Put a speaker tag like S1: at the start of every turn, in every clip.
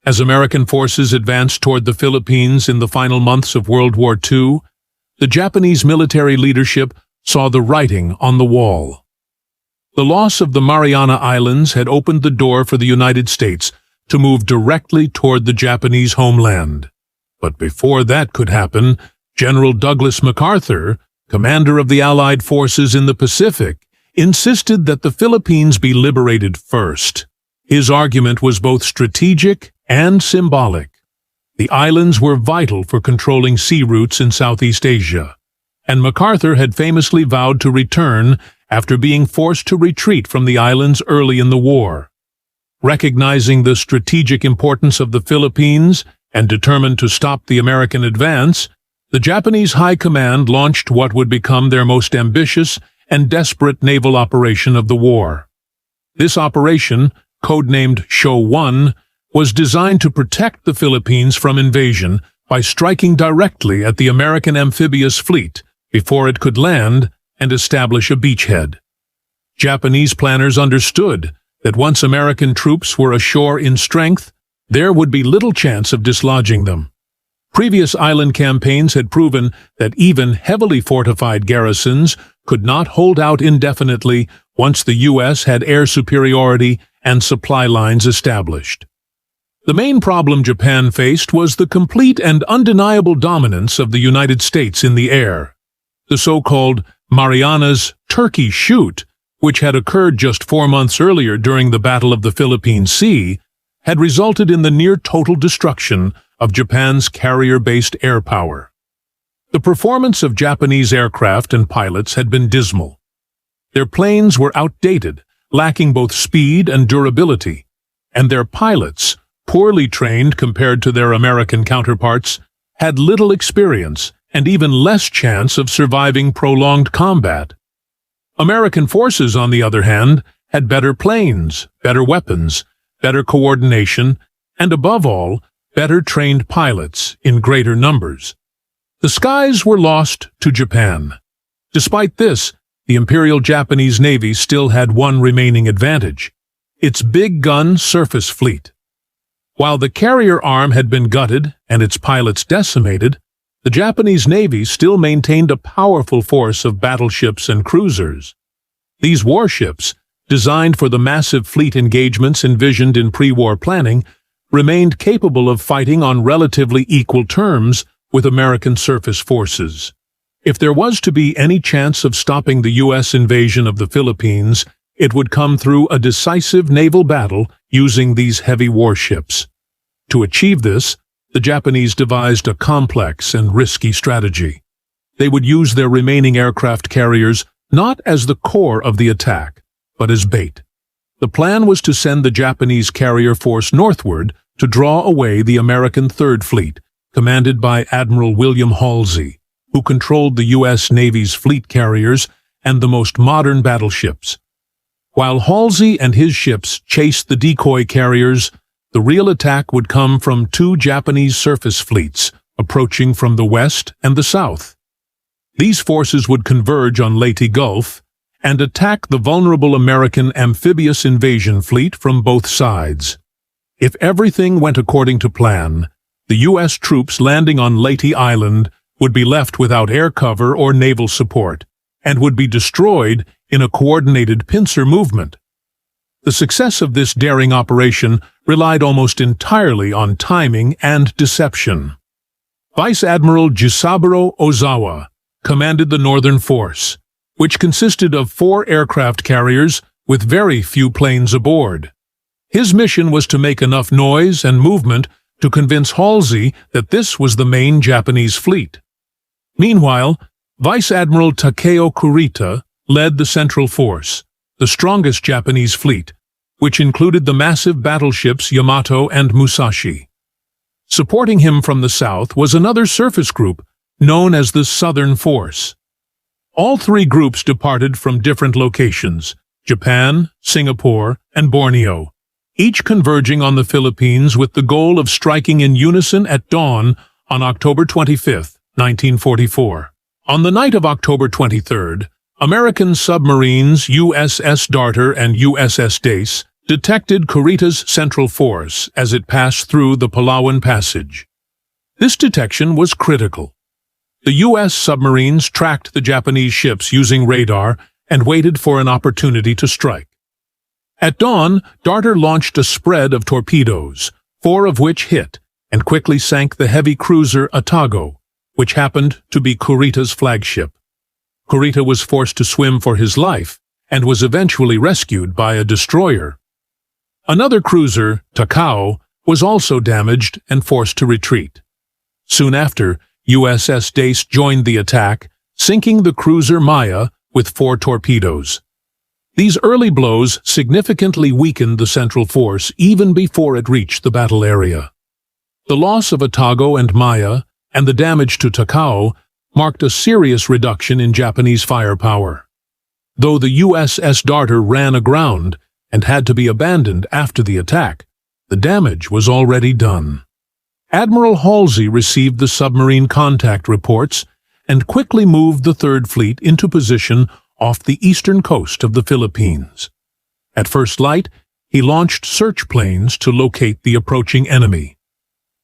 S1: As American forces advanced toward the Philippines in the final months of World War II, the Japanese military leadership saw the writing on the wall. The loss of the Mariana Islands had opened the door for the United States to move directly toward the Japanese homeland. But before that could happen, General Douglas MacArthur, commander of the Allied forces in the Pacific, insisted that the Philippines be liberated first. His argument was both strategic and symbolic. The islands were vital for controlling sea routes in Southeast Asia, and MacArthur had famously vowed to return after being forced to retreat from the islands early in the war. Recognizing the strategic importance of the Philippines and determined to stop the American advance, the Japanese High Command launched what would become their most ambitious and desperate naval operation of the war. This operation, codenamed Show 1, was designed to protect the Philippines from invasion by striking directly at the American amphibious fleet before it could land and establish a beachhead. Japanese planners understood that once American troops were ashore in strength, there would be little chance of dislodging them. Previous island campaigns had proven that even heavily fortified garrisons could not hold out indefinitely once the U.S. had air superiority and supply lines established. The main problem Japan faced was the complete and undeniable dominance of the United States in the air. The so-called Marianas Turkey Shoot, which had occurred just 4 months earlier during the Battle of the Philippine Sea, had resulted in the near-total destruction of Japan's carrier-based air power. The performance of Japanese aircraft and pilots had been dismal. Their planes were outdated, lacking both speed and durability, and their pilots, poorly trained compared to their American counterparts, had little experience and even less chance of surviving prolonged combat. American forces, on the other hand, had better planes, better weapons, better coordination, and above all, better trained pilots in greater numbers. The skies were lost to Japan. Despite this, the Imperial Japanese Navy still had one remaining advantage: its big-gun surface fleet. While the carrier arm had been gutted and its pilots decimated, the Japanese Navy still maintained a powerful force of battleships and cruisers. These warships, designed for the massive fleet engagements envisioned in pre-war planning, remained capable of fighting on relatively equal terms with American surface forces. If there was to be any chance of stopping the U.S. invasion of the Philippines, it would come through a decisive naval battle using these heavy warships. To achieve this, the Japanese devised a complex and risky strategy. They would use their remaining aircraft carriers not as the core of the attack, but as bait. The plan was to send the Japanese carrier force northward to draw away the American Third Fleet, commanded by Admiral William Halsey, who controlled the U.S. Navy's fleet carriers and the most modern battleships. While Halsey and his ships chased the decoy carriers, the real attack would come from 2 Japanese surface fleets approaching from the west and the south. These forces would converge on Leyte Gulf and attack the vulnerable American amphibious invasion fleet from both sides. If everything went according to plan, the U.S. troops landing on Leyte Island would be left without air cover or naval support, and would be destroyed in a coordinated pincer movement. The success of this daring operation relied almost entirely on timing and deception. Vice Admiral Jisaburo Ozawa commanded the Northern Force, which consisted of 4 aircraft carriers with very few planes aboard. His mission was to make enough noise and movement to convince Halsey that this was the main Japanese fleet. Meanwhile, Vice Admiral Takeo Kurita led the Central Force, the strongest Japanese fleet, which included the massive battleships Yamato and Musashi. Supporting him from the south was another surface group known as the Southern Force. All 3 groups departed from different locations: Japan, Singapore, and Borneo, each converging on the Philippines with the goal of striking in unison at dawn on October 25, 1944. On the night of October 23rd, American submarines USS Darter and USS Dace detected Kurita's central force as it passed through the Palawan Passage. This detection was critical. The U.S. submarines tracked the Japanese ships using radar and waited for an opportunity to strike. At dawn, Darter launched a spread of torpedoes, 4 of which hit, and quickly sank the heavy cruiser Atago, which happened to be Kurita's flagship. Kurita was forced to swim for his life and was eventually rescued by a destroyer. Another cruiser, Takao, was also damaged and forced to retreat. Soon after, USS Dace joined the attack, sinking the cruiser Maya with 4 torpedoes. These early blows significantly weakened the central force even before it reached the battle area. The loss of Atago and Maya and the damage to Takao marked a serious reduction in Japanese firepower. Though the USS Darter ran aground and had to be abandoned after the attack, the damage was already done. Admiral Halsey received the submarine contact reports and quickly moved the Third Fleet into position off the eastern coast of the Philippines. At first light, he launched search planes to locate the approaching enemy.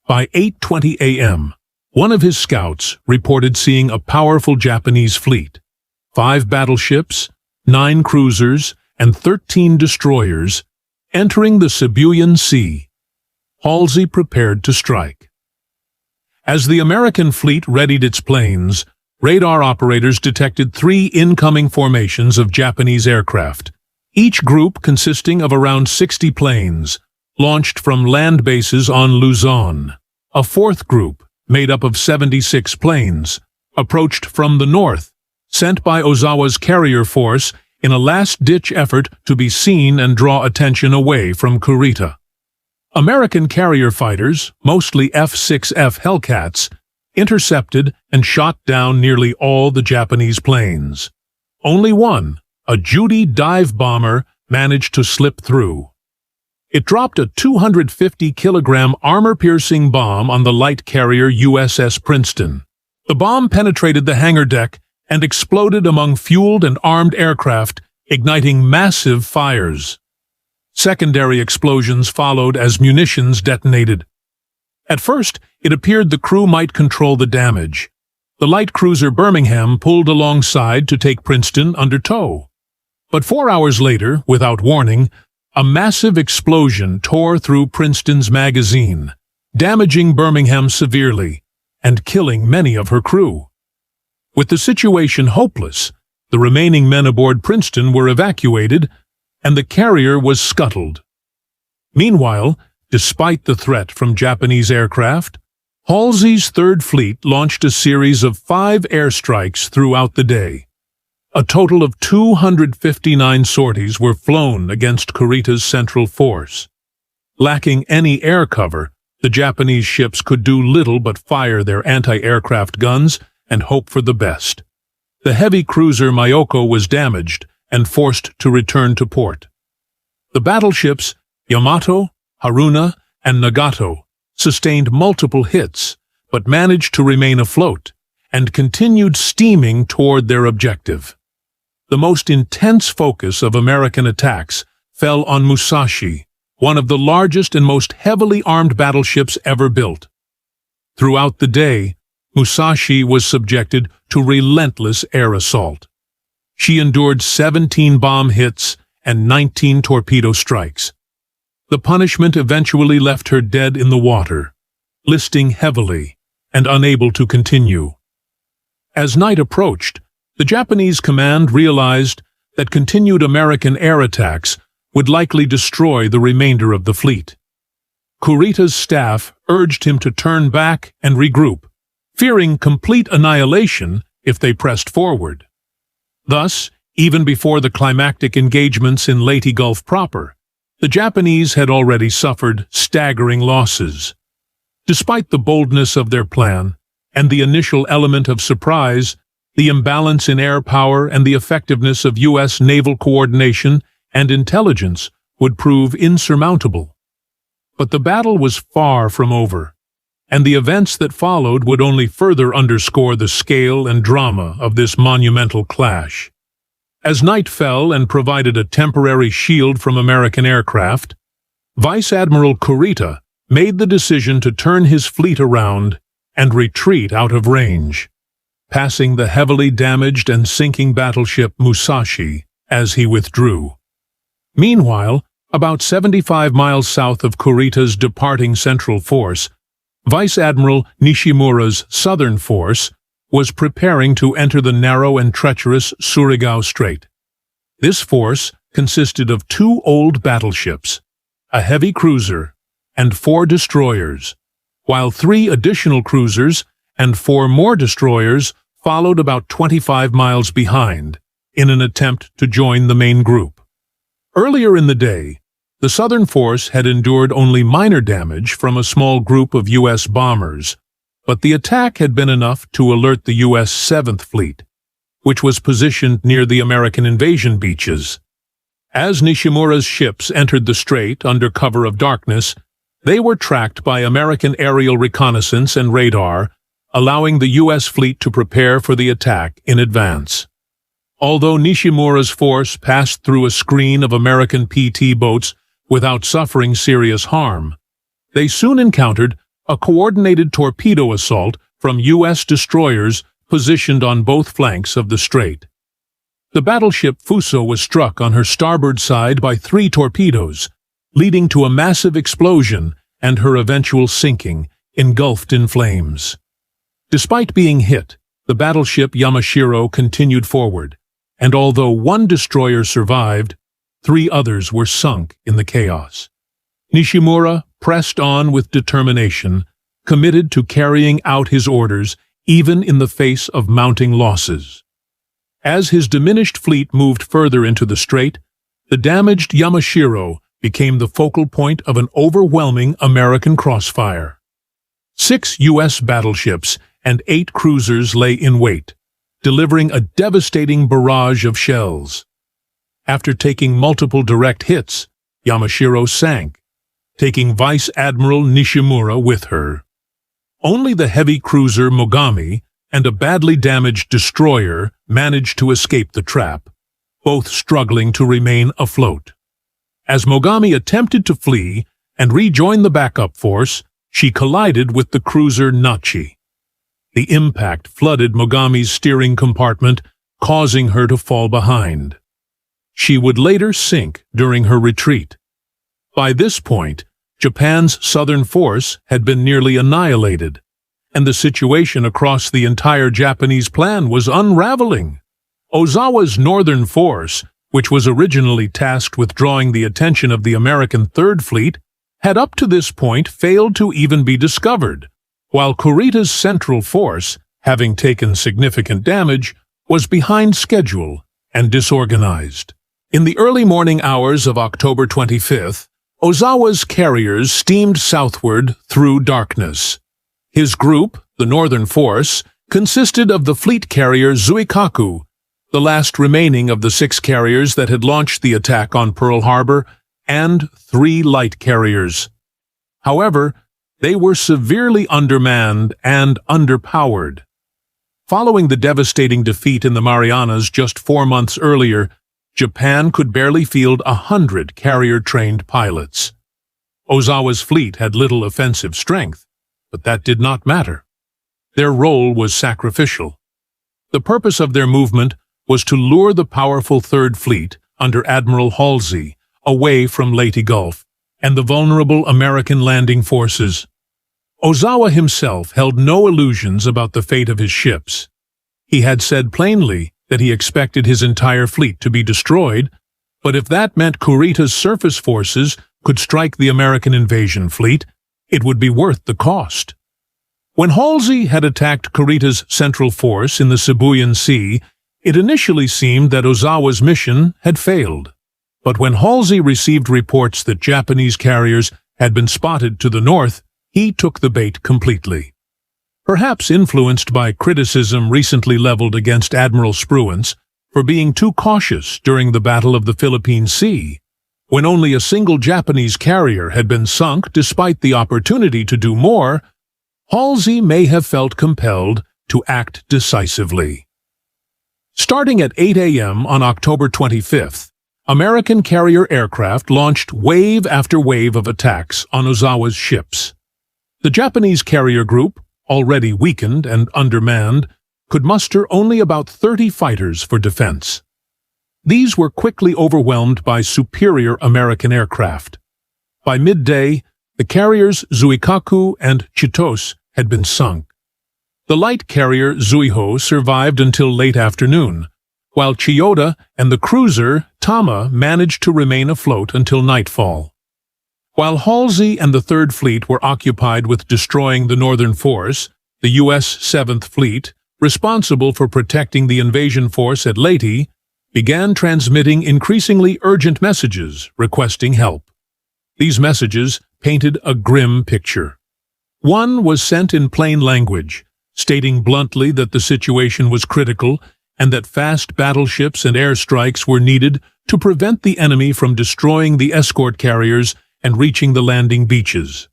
S1: By 8:20 a.m., one of his scouts reported seeing a powerful Japanese fleet, 5 battleships, 9 cruisers, and 13 destroyers, entering the Sibuyan Sea. Halsey prepared to strike. As the American fleet readied its planes, radar operators detected 3 incoming formations of Japanese aircraft, each group consisting of around 60 planes, launched from land bases on Luzon. A 4th group, made up of 76 planes, approached from the north, sent by Ozawa's carrier force in a last-ditch effort to be seen and draw attention away from Kurita. American carrier fighters, mostly F-6F Hellcats, intercepted and shot down nearly all the Japanese planes. Only one, a Judy dive bomber, managed to slip through. It dropped a 250-kilogram armor-piercing bomb on the light carrier USS Princeton. The bomb penetrated the hangar deck and exploded among fueled and armed aircraft, igniting massive fires. Secondary explosions followed as munitions detonated. At first, it appeared the crew might control the damage. The light cruiser Birmingham pulled alongside to take Princeton under tow. But 4 hours later, without warning, a massive explosion tore through Princeton's magazine, damaging Birmingham severely and killing many of her crew. With the situation hopeless, the remaining men aboard Princeton were evacuated, and the carrier was scuttled. Meanwhile, despite the threat from Japanese aircraft, Halsey's Third Fleet launched a series of 5 airstrikes throughout the day. A total of 259 sorties were flown against Kurita's central force. Lacking any air cover, the Japanese ships could do little but fire their anti-aircraft guns and hope for the best. The heavy cruiser Mayoko was damaged and forced to return to port. The battleships Yamato, Haruna, and Nagato sustained multiple hits, but managed to remain afloat and continued steaming toward their objective. The most intense focus of American attacks fell on Musashi, one of the largest and most heavily armed battleships ever built. Throughout the day, Musashi was subjected to relentless air assault. She endured 17 bomb hits and 19 torpedo strikes. The punishment eventually left her dead in the water, listing heavily and unable to continue. As night approached, the Japanese command realized that continued American air attacks would likely destroy the remainder of the fleet. Kurita's staff urged him to turn back and regroup, fearing complete annihilation if they pressed forward. Thus, even before the climactic engagements in Leyte Gulf proper, the Japanese had already suffered staggering losses. Despite the boldness of their plan and the initial element of surprise, the imbalance in air power and the effectiveness of U.S. naval coordination and intelligence would prove insurmountable. But the battle was far from over, and the events that followed would only further underscore the scale and drama of this monumental clash. As night fell and provided a temporary shield from American aircraft, Vice Admiral Kurita made the decision to turn his fleet around and retreat out of range, passing the heavily damaged and sinking battleship Musashi as he withdrew. Meanwhile, about 75 miles south of Kurita's departing central force, Vice Admiral Nishimura's southern force was preparing to enter the narrow and treacherous Surigao Strait. This force consisted of 2 old battleships, a heavy cruiser, and 4 destroyers, while 3 additional cruisers and 4 more destroyers followed about 25 miles behind in an attempt to join the main group. Earlier in the day, the southern force had endured only minor damage from a small group of U.S. bombers, but the attack had been enough to alert the U.S. 7th Fleet, which was positioned near the American invasion beaches. As Nishimura's ships entered the strait under cover of darkness, they were tracked by American aerial reconnaissance and radar, allowing the U.S. fleet to prepare for the attack in advance. Although Nishimura's force passed through a screen of American PT boats without suffering serious harm, they soon encountered a coordinated torpedo assault from U.S. destroyers positioned on both flanks of the strait. The battleship Fuso was struck on her starboard side by 3 torpedoes, leading to a massive explosion and her eventual sinking, engulfed in flames. Despite being hit, the battleship Yamashiro continued forward, and although 1 destroyer survived, 3 others were sunk in the chaos. Nishimura pressed on with determination, committed to carrying out his orders even in the face of mounting losses. As his diminished fleet moved further into the strait, the damaged Yamashiro became the focal point of an overwhelming American crossfire. 6 U.S. battleships and 8 cruisers lay in wait, delivering a devastating barrage of shells. After taking multiple direct hits, Yamashiro sank, taking Vice Admiral Nishimura with her. Only the heavy cruiser Mogami and a badly damaged destroyer managed to escape the trap, both struggling to remain afloat. As Mogami attempted to flee and rejoin the backup force, she collided with the cruiser Nachi. The impact flooded Mogami's steering compartment, causing her to fall behind. She would later sink during her retreat. By this point, Japan's southern force had been nearly annihilated, and the situation across the entire Japanese plan was unraveling. Ozawa's northern force, which was originally tasked with drawing the attention of the American Third Fleet, had up to this point failed to even be discovered, while Kurita's central force, having taken significant damage, was behind schedule and disorganized. In the early morning hours of October 25th, Ozawa's carriers steamed southward through darkness. His group, the Northern Force, consisted of the fleet carrier Zuikaku, the last remaining of the 6 carriers that had launched the attack on Pearl Harbor, and 3 light carriers. However, they were severely undermanned and underpowered. Following the devastating defeat in the Marianas just 4 months earlier, Japan could barely field 100 carrier-trained pilots. Ozawa's fleet had little offensive strength, but that did not matter. Their role was sacrificial. The purpose of their movement was to lure the powerful Third Fleet under Admiral Halsey away from Leyte Gulf and the vulnerable American landing forces. Ozawa himself held no illusions about the fate of his ships. He had said plainly that he expected his entire fleet to be destroyed, but if that meant Kurita's surface forces could strike the American invasion fleet, it would be worth the cost. When Halsey had attacked Kurita's central force in the Sibuyan Sea, it initially seemed that Ozawa's mission had failed. But when Halsey received reports that Japanese carriers had been spotted to the north, he took the bait completely. Perhaps influenced by criticism recently leveled against Admiral Spruance for being too cautious during the Battle of the Philippine Sea, when only a single Japanese carrier had been sunk despite the opportunity to do more, Halsey may have felt compelled to act decisively. Starting at 8 a.m. on October 25th, American carrier aircraft launched wave after wave of attacks on Ozawa's ships. The Japanese carrier group, already weakened and undermanned, could muster only about 30 fighters for defense. These were quickly overwhelmed by superior American aircraft. By midday, the carriers Zuikaku and Chitos had been sunk. The light carrier Zuiho survived until late afternoon, while Chiyoda and the cruiser Tama managed to remain afloat until nightfall. While Halsey and the Third Fleet were occupied with destroying the Northern Force, the U.S. Seventh Fleet, responsible for protecting the invasion force at Leyte, began transmitting increasingly urgent messages requesting help. These messages painted a grim picture. One was sent in plain language, stating bluntly that the situation was critical and that fast battleships and airstrikes were needed to prevent the enemy from destroying the escort carriers and reaching the landing beaches.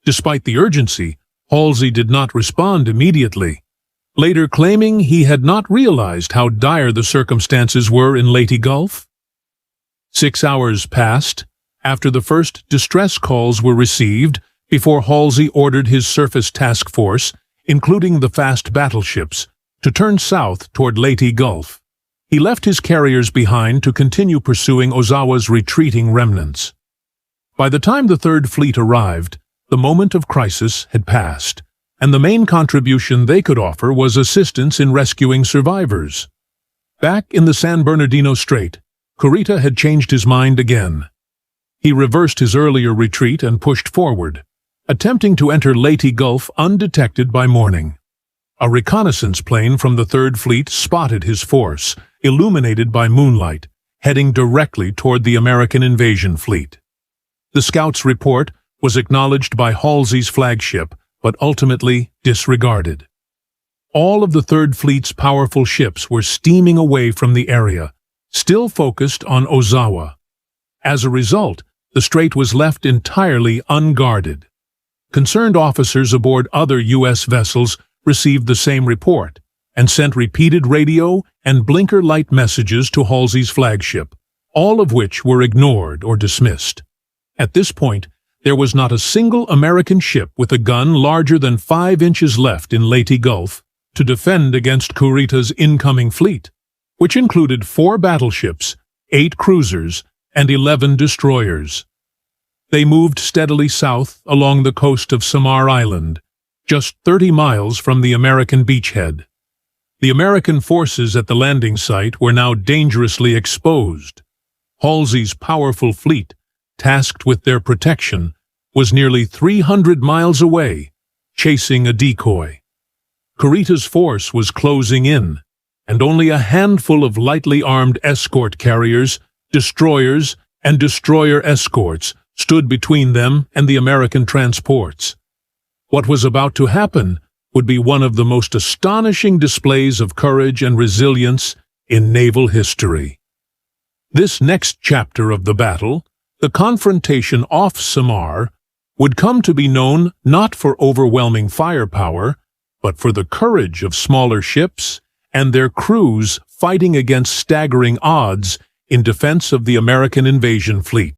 S1: Despite the urgency, Halsey did not respond immediately, later claiming he had not realized how dire the circumstances were in Leyte Gulf. 6 hours passed after the first distress calls were received before Halsey ordered his surface task force, including the fast battleships, to turn south toward Leyte Gulf. He left his carriers behind to continue pursuing Ozawa's retreating remnants. By the time the Third Fleet arrived, the moment of crisis had passed, and the main contribution they could offer was assistance in rescuing survivors. Back in the San Bernardino Strait, Kurita had changed his mind again. He reversed his earlier retreat and pushed forward, attempting to enter Leyte Gulf undetected by morning. A reconnaissance plane from the Third Fleet spotted his force, illuminated by moonlight, heading directly toward the American invasion fleet. The scout's report was acknowledged by Halsey's flagship, but ultimately disregarded. All of the Third Fleet's powerful ships were steaming away from the area, still focused on Ozawa. As a result, the strait was left entirely unguarded. Concerned officers aboard other U.S. vessels received the same report and sent repeated radio and blinker light messages to Halsey's flagship, all of which were ignored or dismissed. At this point, there was not a single American ship with a gun larger than 5 inches left in Leyte Gulf to defend against Kurita's incoming fleet, which included 4 battleships, 8 cruisers, and 11 destroyers. They moved steadily south along the coast of Samar Island, just 30 miles from the American beachhead. The American forces at the landing site were now dangerously exposed. Halsey's powerful fleet, tasked with their protection, was nearly 300 miles away, chasing a decoy. Kurita's force was closing in, and only a handful of lightly armed escort carriers, destroyers, and destroyer escorts stood between them and the American transports. What was about to happen would be one of the most astonishing displays of courage and resilience in naval history. This next chapter of the battle, the confrontation off Samar, would come to be known not for overwhelming firepower, but for the courage of smaller ships and their crews fighting against staggering odds in defense of the American invasion fleet.